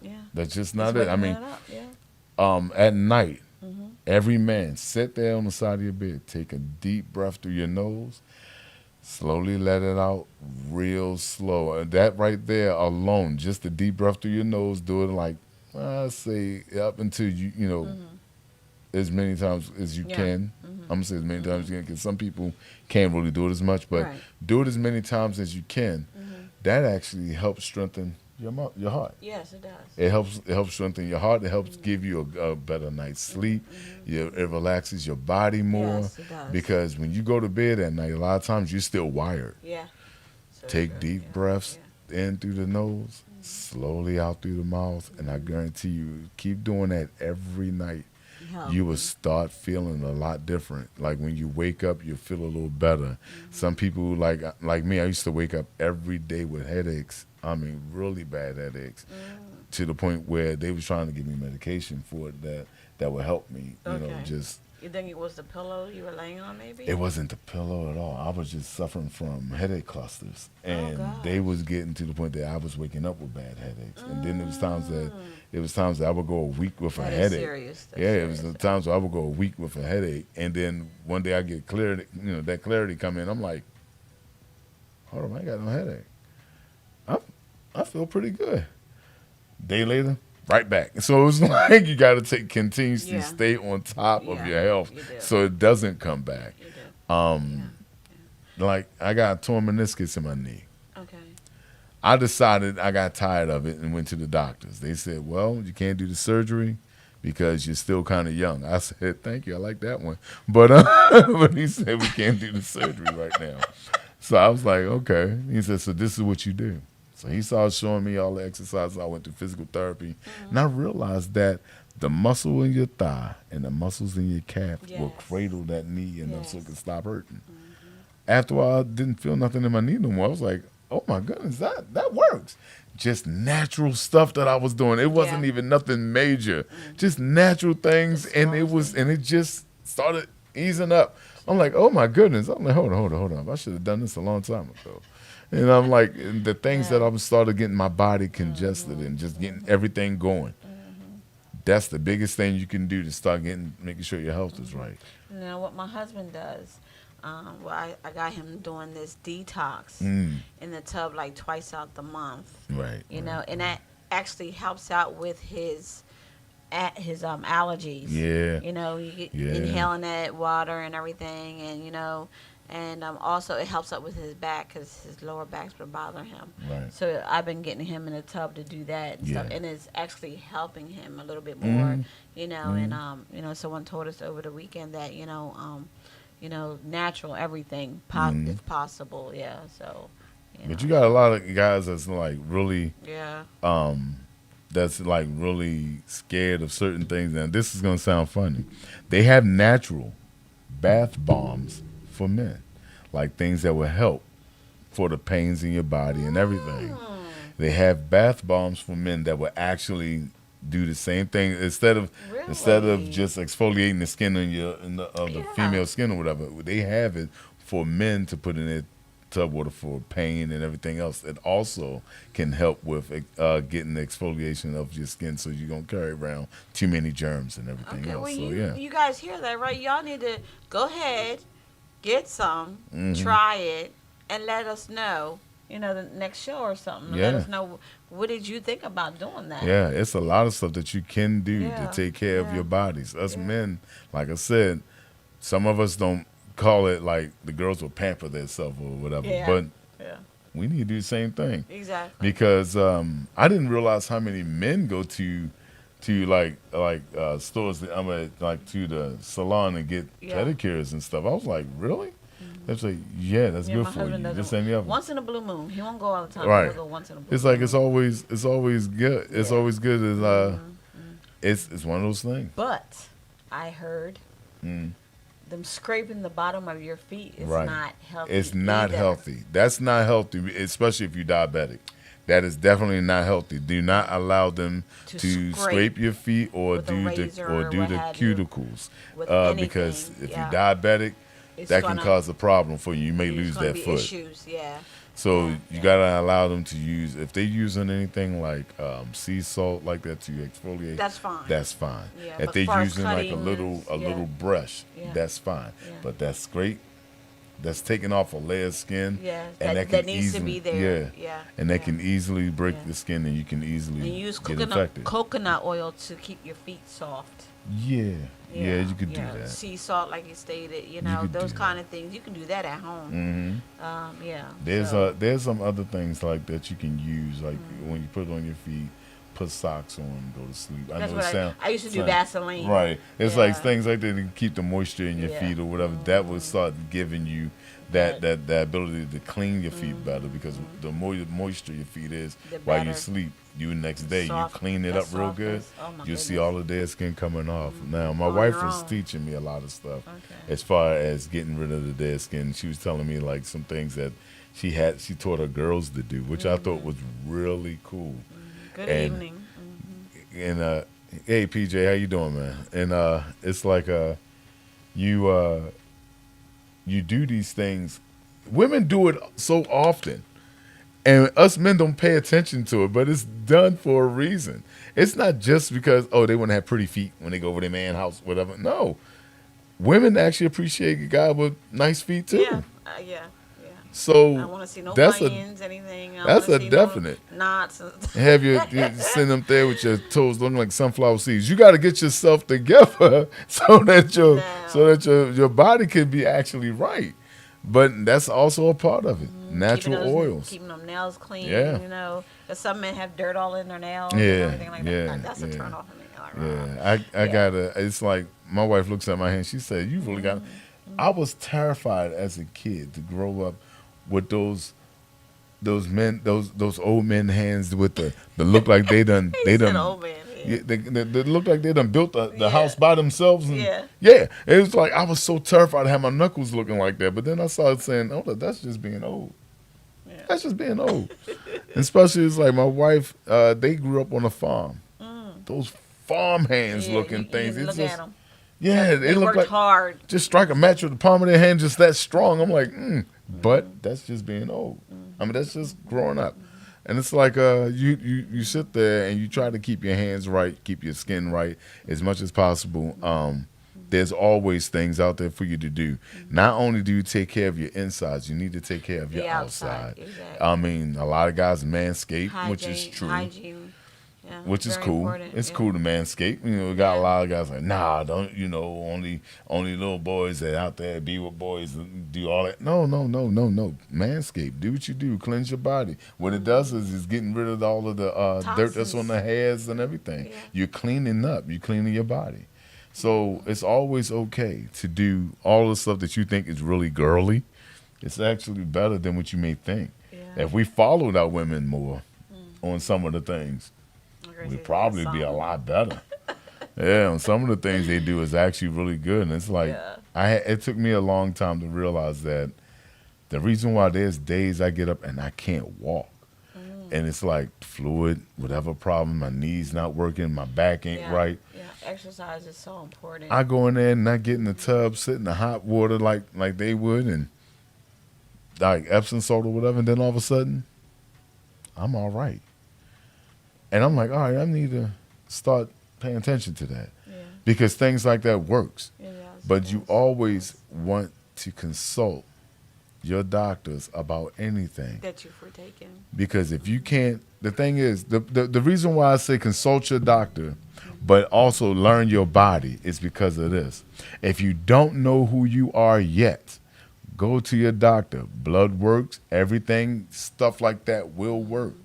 Yeah. that's just It's not it. I waking mean, it up, yeah. at night, Mm-hmm. every man sit there on the side of your bed, take a deep breath through your nose, slowly let it out real slow. And that right there alone, just a deep breath through your nose, do it like, I say up until you know, as many times as you Mm-hmm. Yeah. can. I'm gonna say as many times as you can, because some people can't really do it as much, but Right. do it as many times as you can. That actually helps strengthen your heart. Yes, it does. It helps strengthen your heart. It helps give you a better night's sleep. It relaxes your body more. Yes, it does. Because when you go to bed at night, a lot of times you're still wired. Yeah. So Take true. deep Yeah. breaths Yeah. in through the nose, slowly out through the mouth, and I guarantee you, keep doing that every night. Help. You will start feeling a lot different. Like when you wake up, you feel a little better. Some people like me, I used to wake up every day with headaches. I mean, really bad headaches, to the point where they was trying to give me medication for it that would help me. You know, Okay. just You think it was the pillow you were laying on, maybe? It wasn't the pillow at all. I was just suffering from headache clusters, and gosh. they was getting to the point that I was waking up with bad headaches. And then there was times that I would go a week with a That is headache. serious. That's Yeah, it was serious. the times where I would go a week with a headache, and then one day I get clarity. That clarity come in. I'm like, hold on, I ain't got no headache. I feel pretty good. Day later, right back. So it was like you got to continuously Yeah. stay on top of Yeah, your health you do. so it doesn't come back. You do. Like I got a torn meniscus in my knee. Okay. I decided I got tired of it and went to the doctors. They said, well, you can't do the surgery because you're still kind of young. I said, thank you. I like that one. But, but he said, we can't do the surgery right now. So I was like, okay. He said, so this is what you do. So he started showing me all the exercises. I went to physical therapy. And I realized that the muscle in your thigh and the muscles in your calf will Yes. cradle that knee and so it Yes. can stop hurting. After a while, I didn't feel nothing in my knee no more. I was like, oh my goodness, that works. Just natural stuff that I was doing. It wasn't Yeah. even nothing major. Just natural things, and it just started easing up. I'm like, oh my goodness. I'm like, hold on. I should have done this a long time ago. And I'm like, and the things that I was started getting my body congested and just getting everything going. That's the biggest thing you can do to start making sure your health is right. Now, what my husband does, I got him doing this detox Mm. in the tub like twice out the month. Right. You know, and that actually helps out with his allergies. Yeah. You know, you get Yeah. inhaling that water and everything, and also it helps out with his back because his lower back's been bothering him. Right. So I've been getting him in the tub to do that and stuff, Yeah. and it's actually helping him a little bit more. Mhm. And someone told us over the weekend that natural everything if possible. Yeah. So. But you got a lot of guys that's like really Yeah. that's like really scared of certain things. And this is gonna sound funny. They have natural bath bombs for men, like things that will help for the pains in your body and everything. They have bath bombs for men that will actually do the same thing instead of Really? just exfoliating the skin of the Yeah. female skin or whatever. They have it for men to put in their tub water for pain and everything else. It also can help with getting the exfoliation of your skin so you don't carry around too many germs and everything Okay, else. well, So you guys hear that, right? Y'all need to go ahead, get some, Mhm. try it, and let us know, the next show or something. Yeah. Let us know, what did you think about doing that? yeah, it's a lot of stuff that you can do Yeah, to take care of yeah. your bodies. Us Yeah. men, like I said, some of us don't call it like the girls will pamper themselves or whatever, Yeah. but Yeah, we need to do the same thing. exactly. Because I didn't realize how many men go to stores. Like to the salon and get Yeah. pedicures and stuff. I was like, really? That's like, yeah, that's Yeah, good my for husband you. does Just it any of them. once in a blue moon. He won't go all the time. Right. He'll go once in a blue It's like moon. it's always good. It's Yeah. always good as it's one of those things. But I heard Mm. them scraping the bottom of your feet is Right. not healthy. It's not either. healthy. That's not healthy, especially if you're diabetic. That is definitely not healthy. Do not allow them To to scrape scrape your feet or with a do razor or what the have you. cuticles. With Because anything, if yeah. you're diabetic, It's that can gonna- cause a problem for you. You may There's lose gonna that be foot. issues, yeah. So Yeah, you gotta allow them to use. If they're using anything like sea salt like that to exfoliate, That's fine. That's fine. Yeah, if but they're far as using like a cutting little is- yeah. brush, Yeah. that's fine. Yeah. But that's great. That's taking off a layer of skin. Yeah, and that can needs to be there. Yeah, And that yeah. can easily break Yeah. the skin, and you can And easily use get infected. coconut oil to keep your feet soft. Yeah. You could do that. Sea salt, like you stated, could those do kind of things. You can do that at home. hmm Yeah. There's some other things like that you can use, like when you put it on your feet, put socks on, go to sleep. I That's know what it sound, I used to do sound- Vaseline. Right. It's Yeah. like things like that to keep the moisture in your Yeah. feet or whatever. That will start giving you that ability to clean your feet better, because the more moisture your feet is The while you better. sleep, you next day Soft- you clean it the up real good. softness. Oh, my You'll see goodness. all the dead skin coming off. Now my On wife your was own. teaching me a lot of stuff Okay. as far as getting rid of the dead skin. She was telling me like some things that she taught her girls to do, which I thought was really cool. Good And- evening. And hey PJ, how you doing, man? And it's like you do these things. Women do it so often, and us men don't pay attention to it. But it's done for a reason. It's not just because they want to have pretty feet when they go over their man house, whatever. No, women actually appreciate a guy with nice feet too. Yeah. Yeah. So I want to see no that's buttons, anything. that's a definite. No knots. Have you sitting up there with your toes looking like sunflower seeds. You got to get yourself together so that your body can be actually right. But that's also a part of it. Natural oils. Keeping them nails clean. Yeah. You know, because some men have dirt all in their nails. Yeah, And everything like yeah, that. That's a yeah. turn off for me. Like, Yeah, I gotta. It's like my wife looks at my hand. She said, "You really got." I was terrified as a kid to grow up with those men, those old men hands with the look like they done old man. yeah, they look like they done built the Yeah. house by themselves. And Yeah. It was like I was so terrified to have my knuckles looking like that. But then I started saying, "Oh, that's just being old. Yeah. That's just being old." Especially it's like my wife. They grew up on a farm. Those farm hands looking things. You It's look just at them. yeah, They they look worked like hard. just strike a match with the palm of their hand, just that strong. I'm like, but that's just being old. I mean, that's just growing up. And it's like you sit there and you try to keep your hands right, keep your skin right as much as possible. There's always things out there for you to do. Not only do you take care of your insides, you need to take care of your The outside. exactly. I mean, a lot of guys manscape, Hygiene, which is true. Hygiene. Yeah, Which is very cool. important. It's Yeah. cool to manscape. You know, we got a lot of guys like, nah, don't, only little boys that out there be with boys and do all that. No. Manscape. Do what you do. Cleanse your body. What it does is it's getting rid of all of the dirt that's on the hairs and everything. Yeah. You're cleaning up. You're cleaning your body. So it's always okay to do all the stuff that you think is really girly. It's actually better than what you may think. Yeah. If we followed our women more on some of the things, Agreed. we'd probably be a lot better. Yeah, and some of the things they do is actually really good. And it's like, it took me a long time to realize that the reason why there's days I get up and I can't walk. And it's like fluid, whatever problem, my knees not working, my back ain't right. Yeah, exercise is so important. I go in there and I get in the tub, sit in the hot water like they would, and like Epsom salt or whatever, and then all of a sudden, I'm all right. And I'm like, all right, I need to start paying attention to that. Yeah. Because things like that works. It does, But it you does. always want to consult your doctors about anything. That you're for taking. Because if you can't, the thing is, the reason why I say consult your doctor, but also learn your body is because of this. If you don't know who you are yet, go to your doctor. Blood works, everything, stuff like that will work.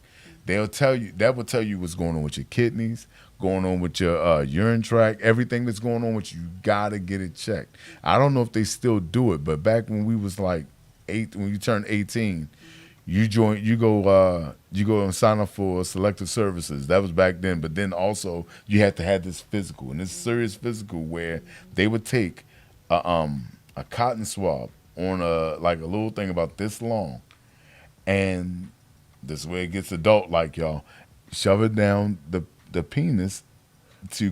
They'll tell you, that will tell you what's going on with your kidneys, going on with your urine tract, everything that's going on with you, gotta get it checked. I don't know if they still do it, but back when we was like when you turned 18, you go and sign up for selective services. That was back then, but then also you had to have this physical, and this serious physical where they would take a cotton swab on a little thing about this long, and this is where it gets adult like, y'all. Shove it down the penis to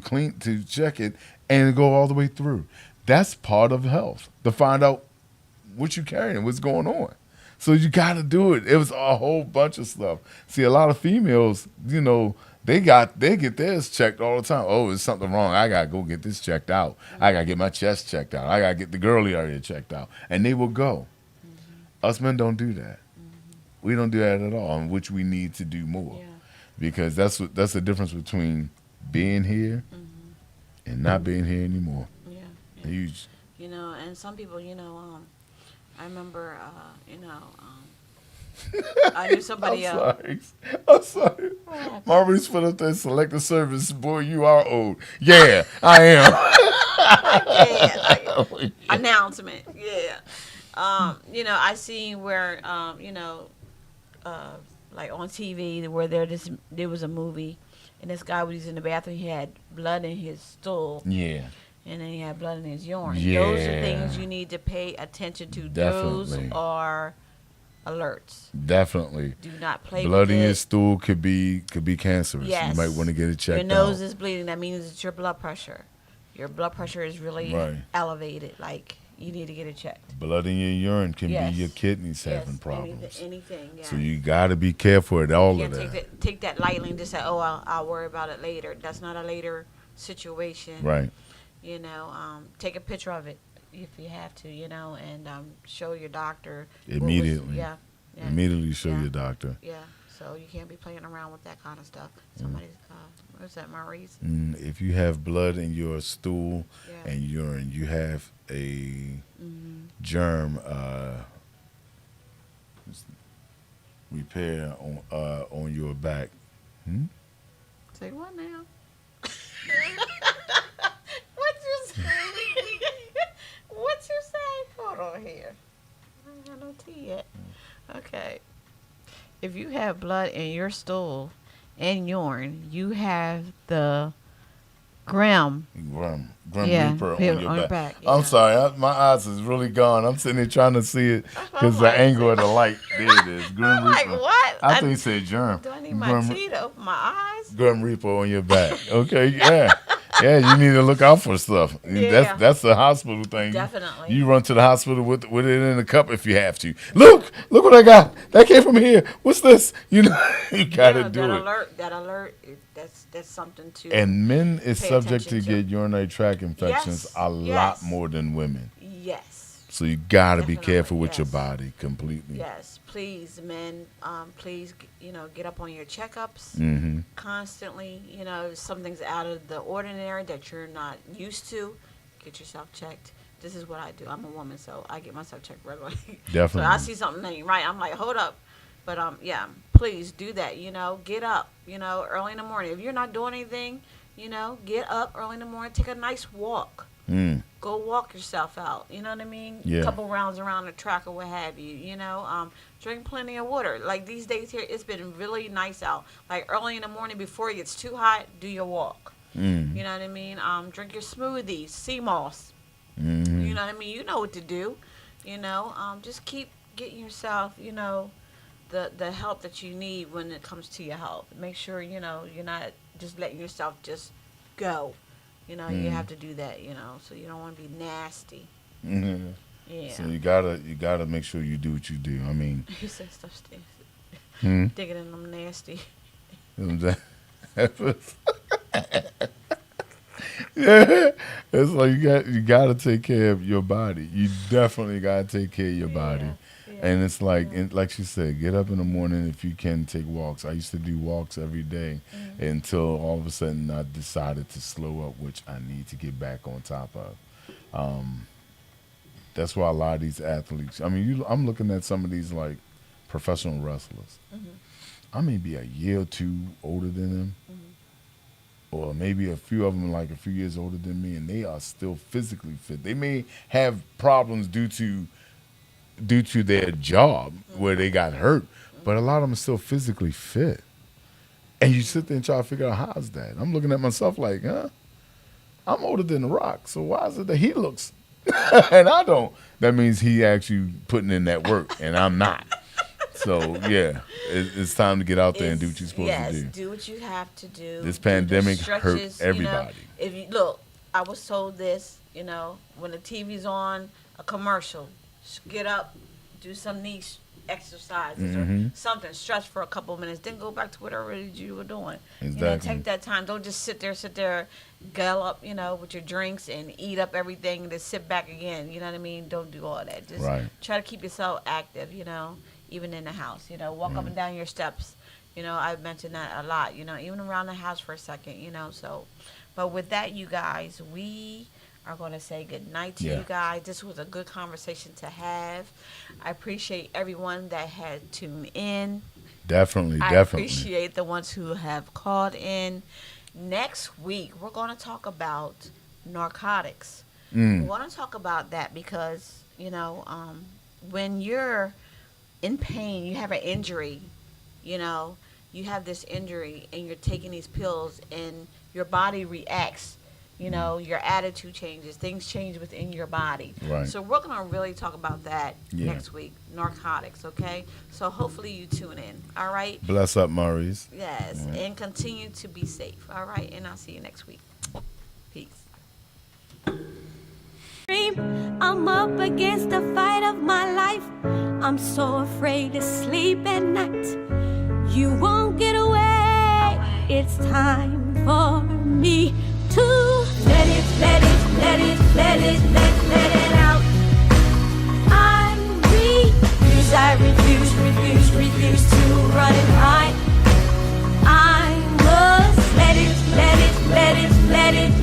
check it and go all the way through. That's part of health, to find out what you carrying, what's going on. So you got to do it. It was a whole bunch of stuff. See, a lot of females, they get theirs checked all the time. Oh, there's something wrong. I got to go get this checked out. I got to get my chest checked out. I got to get the girly area checked out. And they will go. Us men don't do that. We don't do that at all, which we need to do more. Yeah. Because that's the difference between being here and not being here anymore. Yeah. Huge. And some people, I remember, I knew somebody. I'm sorry. Marvin's put up there, selective service. Boy, you are old. Yeah, I am. Announcement. Yeah. I seen where, like on TV, where there was a movie, and this guy was in the bathroom. He had blood in his stool. Yeah. And then he had blood in his urine. Yeah. Those are things you need to pay attention to. Those Definitely. are alerts. Definitely. Do not play Blood with in it. your stool could be cancerous. Yes. You might want to get it checked Your nose out. is bleeding. That means it's your blood pressure. your blood pressure is really Right. elevated. Like, you need to get it checked. Blood in your urine can Yes. be your kidneys Yes, having problems. anything, yeah. So you got to be careful with all You of can't that. take that lightly and just say, oh, I'll worry about it later. That's not a later situation. Right. You know, take a picture of it if you have to, you know, and show your doctor. what was- Immediately. Yeah. Yeah. Immediately show Yeah. your doctor. Yeah. So you can't be playing around with that kind of stuff. Somebody's, what's that, Maurice? If you have blood in your stool Yeah. and urine, you have a Mm-hmm. germ repair on your back. Say what now? What you say? What you say? Hold on here. I ain't got no tea yet. Okay. If you have blood in your stool and urine, you have the Grim. Grim Yeah, Reaper here on your on your back. back, I'm yeah. sorry, my eyes is really gone. I'm sitting here trying to see it because the angle of the light. There it is. Grim I'm like, Reaper. what? I think you said germ. Do I need my Grim, tea to open my eyes? Grim Reaper on your back. Okay, yeah. Yeah, you need to look out for stuff. Yeah. That's a hospital thing. Definitely. You run to the hospital with it in a cup if you have to. Look what I got. That came from here. What's this? You know, you gotta Yeah, do that it. alert, that's something to. And men is Pay subject to attention to. get urinary tract infections Yes, a lot yes. more than women. Yes. So you gotta be Definitely, careful with your yes. body completely. Yes, please, men. Please, get up on your checkups Mm-hmm. constantly. You know, if something's out of the ordinary that you're not used to, get yourself checked. This is what I do. I'm a woman, so I get myself checked regularly. Definitely. So I see something ain't right, I'm like, hold up. But yeah, please do that. Get up. Early in the morning. If you're not doing anything, get up early in the morning. Take a nice walk. Mm. Go walk yourself out. You know what I mean? Yeah. A couple rounds around the track or what have you. Drink plenty of water. Like these days here, it's been really nice out. Like early in the morning before it gets too hot, do your walk. Mm. You know what I mean? Drink your smoothies, sea moss. Mm-hmm. You know what I mean? You know what to do. Just keep getting yourself, the help that you need when it comes to your health. Make sure, you're not just letting yourself just go. You have to do that, so you don't want to be nasty. Mm-hmm. Yeah. So you gotta make sure you do what you do. I mean, You said stuff stinks. hmm? Digging in them nasty. Yeah, it's like you gotta take care of your body. You definitely gotta take care of your body. Yeah. And it's like, like she said, get up in the morning if you can, take walks. I used to do walks every day until all of a sudden I decided to slow up, which I need to get back on top of. That's why a lot of these athletes. I mean, I'm looking at some of these like professional wrestlers. I may be a year or two older than them, or maybe a few of them like a few years older than me, and they are still physically fit. They may have problems due to their job where they got hurt, but a lot of them are still physically fit. And you sit there and try to figure out how's that. I'm looking at myself like, I'm older than The Rock, so why is it that he looks and I don't? That means he actually putting in that work, and I'm not. So yeah, it's time to get out there and do what you're supposed to do. Yes, do what you have to do. This Do the pandemic stretches, hurt everybody. If you look, I was told this. When the TV's on a commercial, get up, do some knee exercises or something, stretch for a couple of minutes, then go back to whatever it is you were doing. Exactly. Take that time. Don't just sit there, gallop, with your drinks and eat up everything and then sit back again. You know what I mean? Don't do all that. Just Right. try to keep yourself active, even in the house. Walk up and down your steps. I've mentioned that a lot, even around the house for a second, so. But with that, you guys, we are going to say good night to you guys. This was a good conversation to have. I appreciate everyone that had tuned in. Definitely. I appreciate the ones who have called in. Next week, we're going to talk about narcotics. We want to talk about that because, when you're in pain, you have an injury, you have this injury and you're taking these pills and your body reacts. Your attitude changes. Things change within your body. Right. So we're going to really talk about that Yeah. next week, narcotics, okay? So hopefully you tune in, all right? Bless up, Maurice. Yes, and continue to be safe, all right? And I'll see you next week. Peace. I'm up against the fight of my life. I'm so afraid to sleep at night. You won't get away. It's time for me to let it out. I refuse to run and hide. I must let it